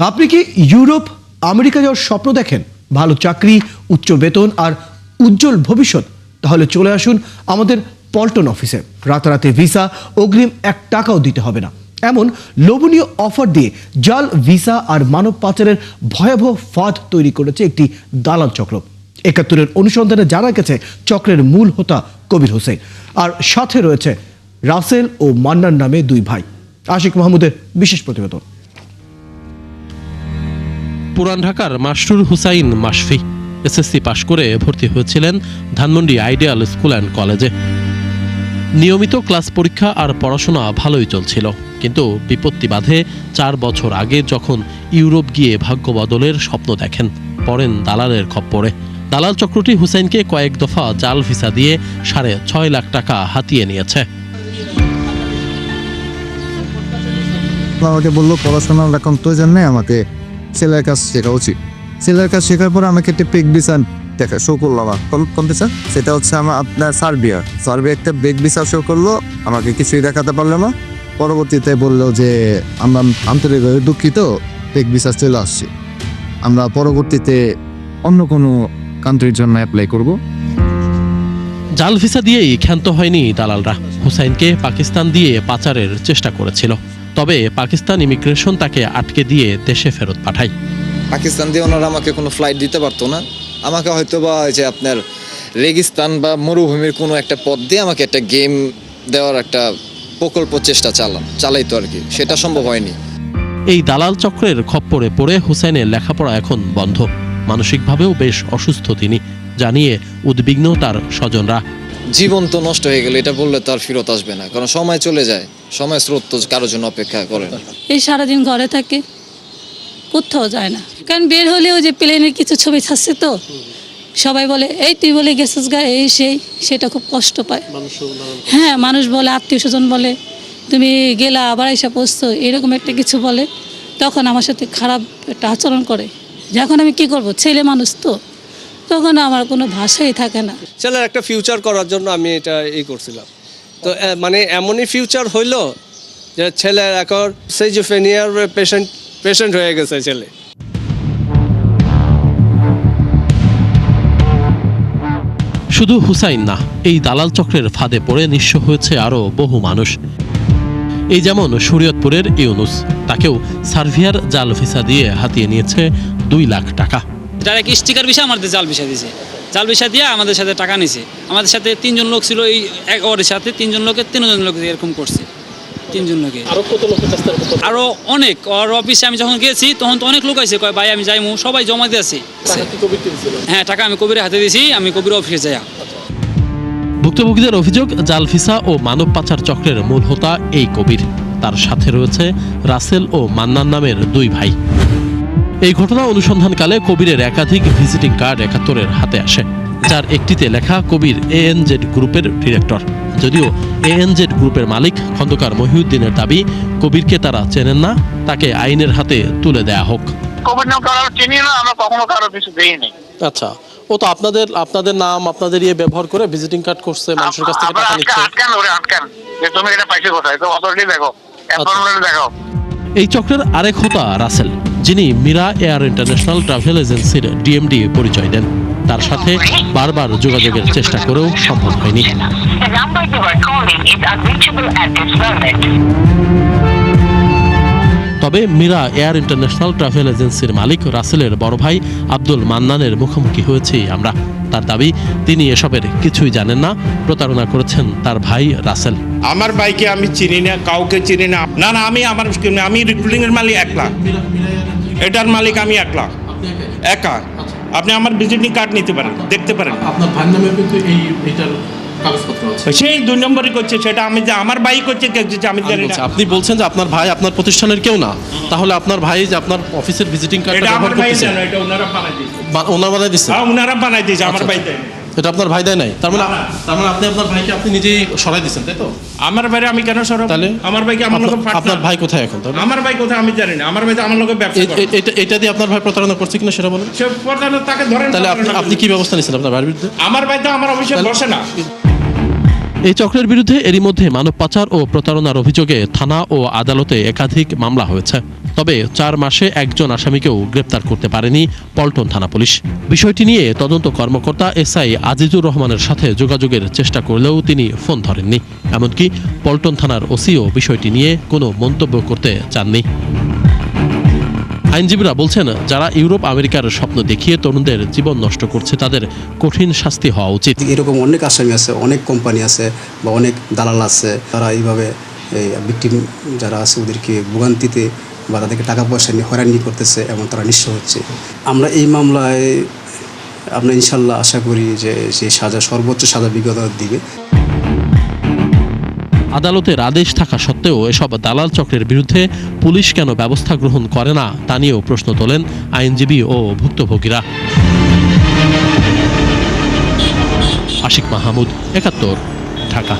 আপনি কি Europe America যাওয়ার স্বপ্ন দেখেন? ভালো চাকরি, উচ্চ বেতন আর উজ্জ্বল ভবিষ্যৎ? তাহলে চলে আসুন আমাদের পল্টন অফিসে। রাতারাতি ভিসা, অগ্রিম 1 টাকাও দিতে হবে না, এমন লোভনীয় অফার দিয়ে জাল ভিসা আর মানব পাচারের ভয়াবহ ফাঁদ তৈরি করেছে একটি দালাল চক্র। ৭১-এর অনুসন্ধানে জানা গেছে চক্রের মূল হোতা কবির হোসেন, আর সাথে রয়েছে রাসেল ও মান্নান নামে 2 ভাই। আশিক মাহমুদের বিশেষ প্রতিবেদন। পুরান ঢাকার মাশরুর হুসাইন মাশফি এসএসসি পাশ করে ভর্তি হয়েছিলেন ধানমন্ডি আইডিয়াল স্কুল অ্যান্ড কলেজে। নিয়মিত ক্লাস পরীক্ষা আর পড়াশোনা ভালোই চলছিল, কিন্তু বিপত্তি বাধে 4 বছর আগে, যখন ইউরোপ গিয়ে ভাগ্য বদলের স্বপ্ন দেখেন। পড়েন দালালের খপ্পরে। দালাল চক্রটি হুসাইনকে কয়েক দফা জাল ভিসা দিয়ে 6.5 লাখ টাকা হাতিয়ে নিয়েছে। আমাকে বললো পড়াশোনার এখন প্রয়োজন নেই, আমাকে সেলাইয়ের কাজ শেখা উচিত। সেলাইয়ের কাজ শেখার পর আমাকে একটা পেক ভিসা দেখা শো করলো। আমার কোন ভিসা? সেটা হচ্ছে আমার আপনার সার্বিয়া একটা বেক ভিসা শো করলো। আমাকে কিছুই দেখাতে পারলো না। পরবর্তীতে বললো যে আমরা আন্তরিকভাবে দুঃখিত, বেক ভিসা চলে আসছে, আমরা পরবর্তীতে অন্য কোনো কান্ট্রির জন্য অ্যাপ্লাই করব। জাল ভিসা দিয়েই ক্ষান্ত হয়নি দালালরা। হুসাইনকে পাকিস্তান দিয়ে পাচারের চেষ্টা করেছিল, তবে পাকিস্তান ইমিগ্রেশন তাকে আটকে দিয়ে দেশে ফেরত পাঠায়। পাকিস্তান দিয়ে ওনারা আমাকে কোনো ফ্লাইট দিতে পারতো না। আমাকে হয়তো বা যে আপনার রেগিস্তান বা মরুভূমির কোনো একটা পথ দিয়ে আমাকে একটা গেম দেওয়ার একটা প্রকল্প চেষ্টা চালাইতো আর কি, সেটা সম্ভব হয়নি। এই দালাল চক্রের খপ্পরে পড়ে হুসাইনের লেখাপড়া এখন বন্ধ। মানসিকভাবেও বেশ অসুস্থ তিনি, জানিয়ে উদ্বিগ্ন তার স্বজনরা। জীবন তো নষ্ট হয়ে গেলে এটা বললে তো আর ফেরত আসবে না, কারণ সময় চলে যায়, সময় স্রোত তো কারোর জন্য অপেক্ষা করে না। এই সারাদিন ঘরে থাকে, কোথাও যায় না। কারণ বের হলেও যে প্লেনের কিছু ছবি ছাড়ছে, তো সবাই বলে এই তুই বলে গেছিস গা, এই সেই, সেটা খুব কষ্ট পায়। হ্যাঁ, মানুষ বলে, আত্মীয় স্বজন বলে তুমি গেলা আবার এসে পড়ছো, এরকম একটা কিছু বলে। তখন আমার সাথে খারাপ একটা আচরণ করে। যখন আমি কি করব, ছেলে মানুষ তো, তখন আমার কোনো ভাষাই থাকে না। ছেলের একটা ফিউচার করার জন্য আমি এটা করছিলাম। তো মানে এমনই ফিউচার হইলো যে ছেলে এখন সিজোফ্রেনিয়ার পেশেন্ট হয়ে গেছে ছেলে। শুধু হুসাইন না, এই দালাল চক্রের ফাঁদে পড়ে নিঃস্ব হয়েছে আরও বহু মানুষ। এই যেমন শরীয়তপুরের ইউনুস, তাকেও সার্বিয়ার জাল ভিসা দিয়ে হাতিয়ে নিয়েছে 2 লাখ টাকা। ডাইরেক্ট স্টিকার ভিসা আমাদের জাল ভিসা দিয়েছে। জাল ভিসা দিয়ে আমাদের সাথে টাকা নিছে। আমাদের সাথে 3 জন লোক ছিল, এই ওর সাথে 3 জন লোকের 3 জন লোক এরকম করছে। 3 জন লোকে আরো অনেক। ওর অফিসে আমি যখন গেছি তখন তো অনেক লোক আছে, কয় ভাই আমি যাইমু, সবাই জমা দিয়েছি। হ্যাঁ, টাকা আমি কবিরের হাতে দিয়েছি, আমি কবির অফিসে যাই। ভুক্তভোগীদের অভিযোগ, জাল ভিসা ও মানব পাচার চক্রের মূল হোতা এই কবির। তার সাথে রয়েছে রাসেল ও মান্নান নামের 2 ভাই। এই ঘটনা অনুসন্ধানকালে কবিরের একাধিক ভিজিটিং কার্ড ৭১-এর হাতে আসে, যার একটিতে লেখা কবির ANZ গ্রুপের ডিরেক্টর। যদিও ANZ গ্রুপের মালিক খন্দকার মহিউদ্দিনের দাবি, কবিরকে তারা চেনেন না, তাকে আইনের হাতে তুলে দেয়া হোক। আচ্ছা, ও তো আপনাদের নাম, আপনাদের ইয়ে ব্যবহার করে ভিজিটিং কার্ড করছে, মানুষের কাছ থেকে টাকা নিচ্ছে। এই চক্রের আরেক হোতা রাসেল, যিনি মিরা এয়ার ইন্টারন্যাশনাল ট্রাভেল এজেন্সির DMD পরিচয় দেন। তার সাথে বারবার যোগাযোগের চেষ্টা করেও সম্ভব হয়নি। তবে মিরা এয়ার ইন্টারন্যাশনাল ট্রাভেল এজেন্সির মালিক রাসেলের বড় ভাই আব্দুল মান্নানের মুখোমুখি হয়েছি আমরা। তার দাবি, তিনি এসবের কিছুই জানেন না, প্রতারণা করেছেন তার ভাই রাসেল। আমার ভাইকে আমি চিনি না, কাউকে চিনি না। না, আমি রিক্রুটিং এর মালিক একলা, এটার মালিক আমি একা। আপনি আমার ভিজিটিং কার্ড নিতে পারেন, দেখতে পারেন। আপনার ভাই নামে কিন্তু এইটার কাগজপত্র আছে। সেই 2 নম্বরই করছে, সেটা আমি আমার ভাই করছে, আমি জানি না। আপনি বলছেন যে আপনার ভাই আপনার প্রতিষ্ঠানের কেউ না, তাহলে আপনার ভাই যে আপনার অফিসের ভিজিটিং কার্ড এটা আমার ভাই জানো, এটা ওনারা বানাই দিয়েছে। ওনারা বানাই দিয়েছে, আমার ভাই দেয়। এটা আপনার ভাই দেয় নাই? তার মানে আপনি আপনার ভাইকে আপনি নিজেই সরাই দিয়েছেন, তাই তো? আমার ভাইরে আমি কেন সরাবো? তাহলে আমার ভাইকে আমার লোক আপনার ভাই কোথায় এখন? আমার ভাই কোথায় আমি জানি না। আমার ভাই তো আমার লোকে ব্যবসা করে। এটা দিয়ে আপনার ভাই প্রতারণা করছে কিনা সেটা বলুন। সে প্রতারণা, তাকে ধরেন। তাহলে আপনি কি ব্যবস্থা নিয়েছেন আপনার ভাইয়ের বিরুদ্ধে? আমার ভাই তো আমার অফিসে বসে না। এই চক্রের বিরুদ্ধে এরই মধ্যে মানব পাচার ও প্রতারণার অভিযোগে থানা ও আদালতে একাধিক মামলা হয়েছে। তবে 4 মাসে একজন আসামিকেও গ্রেপ্তার করতে পারেনি পল্টন থানা পুলিশ। বিষয়টি নিয়ে তদন্ত কর্মকর্তা এসআই আজিজুর রহমানের সাথে যোগাযোগের চেষ্টা করলেও তিনি ফোন ধরেননি। এমনকি পল্টন থানার ওসিও বিষয়টি নিয়ে কোনো মন্তব্য করতে চাননি। আইনজীবীরা বলছেন, যারা ইউরোপ আমেরিকার স্বপ্ন দেখিয়ে তরুণদের জীবন নষ্ট করছে তাদের কঠিন শাস্তি হওয়া উচিত। এরকম অনেক আসামি আছে, অনেক কোম্পানি আছে বা অনেক দালাল আছে, তারা এইভাবে ভিকটিম যারা আছে ওদেরকে ভোগান্তিতে বা তাদেরকে টাকা পয়সা নিয়ে হয়রানি করতেছে এবং তারা নিঃস্ব হচ্ছে। আমরা এই মামলায় আমরা ইনশাল্লাহ আশা করি যে সাজা সর্বোচ্চ সাজা বিগত দিবে। আদালতের আদেশ থাকা সত্ত্বেও এসব দালাল চক্রের বিরুদ্ধে পুলিশ কেন ব্যবস্থা গ্রহণ করে না তা নিয়েও প্রশ্ন তোলেন আইনজীবী ও ভুক্তভোগীরা। আশিক মাহমুদ, ৭১, ঢাকা।